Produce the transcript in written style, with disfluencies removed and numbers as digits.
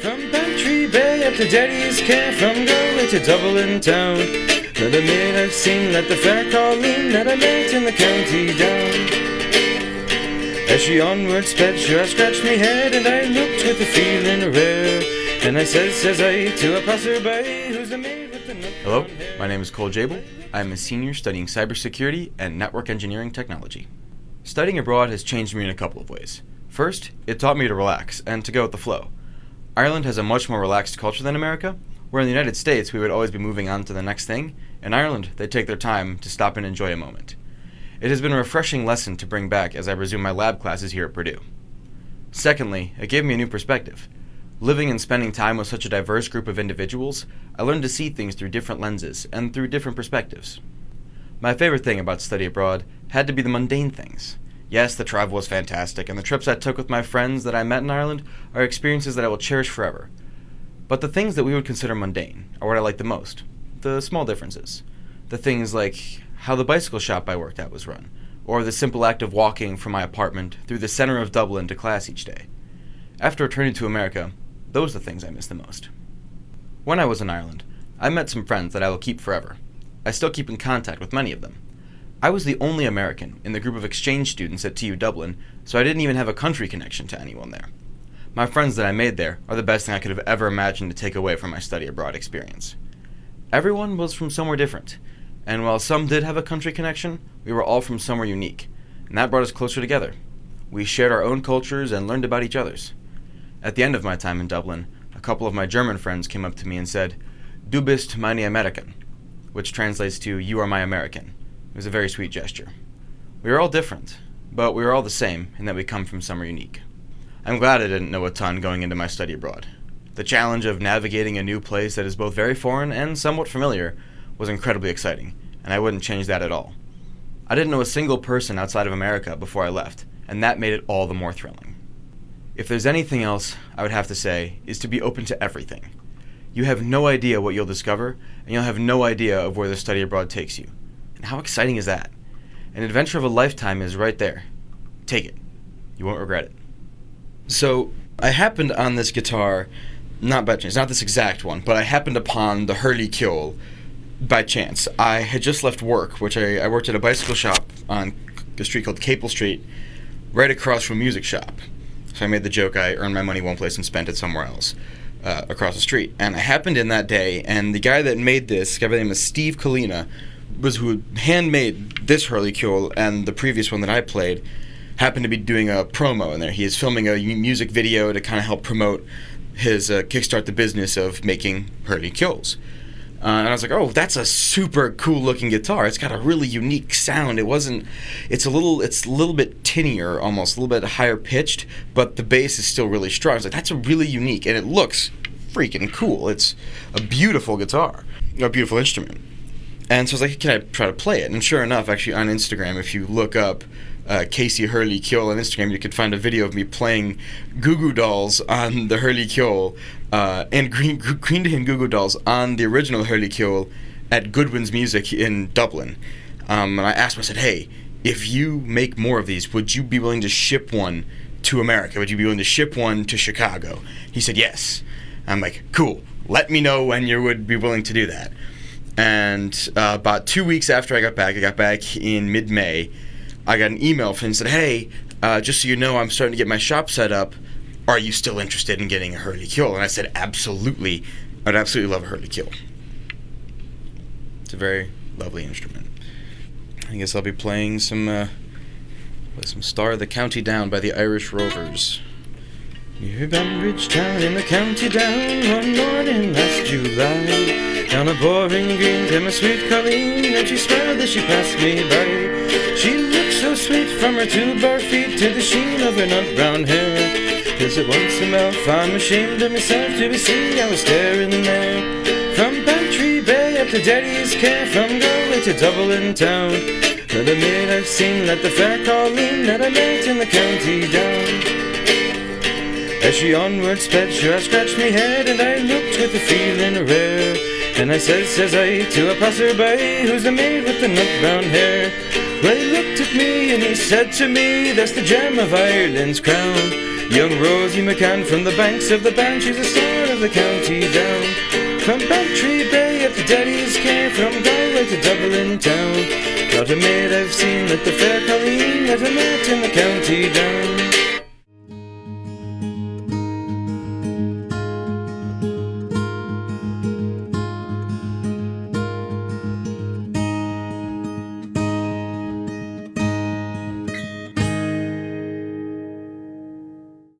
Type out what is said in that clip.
From Bantry Bay up to Derry's Care, from Galway to Dublin town, not a maid I've seen like the fair Colleen that I met in the county down. As she onward sped, sure I scratched me head, and I looked with a feeling rare, and I says I, to a passerby, who's the maid with the nut. Hello, my name is Cole Jabel. I'm a senior studying cybersecurity and network engineering technology. Studying abroad has changed me in a couple of ways. First, it taught me to relax and to go with the flow. Ireland has a much more relaxed culture than America, where in the United States we would always be moving on to the next thing. In Ireland, they take their time to stop and enjoy a moment. It has been a refreshing lesson to bring back as I resume my lab classes here at Purdue. Secondly, it gave me a new perspective. Living and spending time with such a diverse group of individuals, I learned to see things through different lenses and through different perspectives. My favorite thing about study abroad had to be the mundane things. Yes, the travel was fantastic, and the trips I took with my friends that I met in Ireland are experiences that I will cherish forever. But the things that we would consider mundane are what I like the most. The small differences. The things like how the bicycle shop I worked at was run, or the simple act of walking from my apartment through the center of Dublin to class each day. After returning to America, those are the things I miss the most. When I was in Ireland, I met some friends that I will keep forever. I still keep in contact with many of them. I was the only American in the group of exchange students at TU Dublin, so I didn't even have a country connection to anyone there. My friends that I made there are the best thing I could have ever imagined to take away from my study abroad experience. Everyone was from somewhere different, and while some did have a country connection, we were all from somewhere unique, and that brought us closer together. We shared our own cultures and learned about each other's. At the end of my time in Dublin, a couple of my German friends came up to me and said, "Du bist meine American," which translates to, "You are my American." It was a very sweet gesture. We were all different, but we were all the same in that we come from somewhere unique. I'm glad I didn't know a ton going into my study abroad. The challenge of navigating a new place that is both very foreign and somewhat familiar was incredibly exciting, and I wouldn't change that at all. I didn't know a single person outside of America before I left, and that made it all the more thrilling. If there's anything else I would have to say is to be open to everything. You have no idea what you'll discover, and you'll have no idea of where the study abroad takes you. And how exciting is that? An adventure of a lifetime is right there. Take it. You won't regret it. So, I happened on this guitar, not by chance, not this exact one, but I happened upon the Hurley Ceol by chance. I had just left work, which I worked at a bicycle shop on a street called Capel Street, right across from a music shop. So I made the joke I earned my money one place and spent it somewhere else, across the street. And I happened in that day, and the guy that made this, guy by the name of Steve Kalina, was who handmade this Hurley Ceol, and the previous one that I played happened to be doing a promo in there. He is filming a music video to kind of help promote his kickstart the business of making Hurley Ceols. And I was like, oh, that's a super cool looking guitar. It's got a really unique sound. It's a little bit tinnier almost, a little bit higher pitched, but the bass is still really strong. I was like, that's a really unique, and it looks freaking cool. It's a beautiful guitar, a beautiful instrument. And so I was like, can I try to play it? And sure enough, actually on Instagram, if you look up Casey Hurley Ceol on Instagram, you could find a video of me playing Goo Goo Dolls on the Hurley Ceol, and Green Day and Goo Goo Dolls on the original Hurley Ceol at Goodwin's Music in Dublin. And I asked him, I said, hey, if you make more of these, would you be willing to ship one to America? Would you be willing to ship one to Chicago? He said, yes. I'm like, cool. Let me know when you would be willing to do that. And about 2 weeks after I got back in mid-May, I got an email from him and said, hey, just so you know, I'm starting to get my shop set up. Are you still interested in getting a Hurley Ceol? And I said, absolutely. I'd absolutely love a Hurley Ceol. It's a very lovely instrument. I guess I'll be playing some Star of the County Down by the Irish Rovers. Near Banbridge Town in the county down, one morning last July, down a boring green came a sweet Colleen, and she smiled as she passed me by. She looked so sweet from her two bare feet to the sheen of her nut brown hair. Cause it once in mouth I'm ashamed of myself to be seen, I was staring there. From Bantry Bay up to Derry's Care, from Galway to Dublin town, not a maid I've seen like the fair Colleen that I met in the county down. As she onward sped, sure I scratched me head, and I looked with a feeling rare, and I says I, to a passerby, who's the maid with the nut brown hair? Well, he looked at me and he said to me, that's the gem of Ireland's crown. Young Rosie McCann from the banks of the Bann, she's the star of the county down. From Bantry Bay up to Daddy's Care, from Galway to Dublin town. Not a maid I've seen at the fair Colleen that I met in the county down.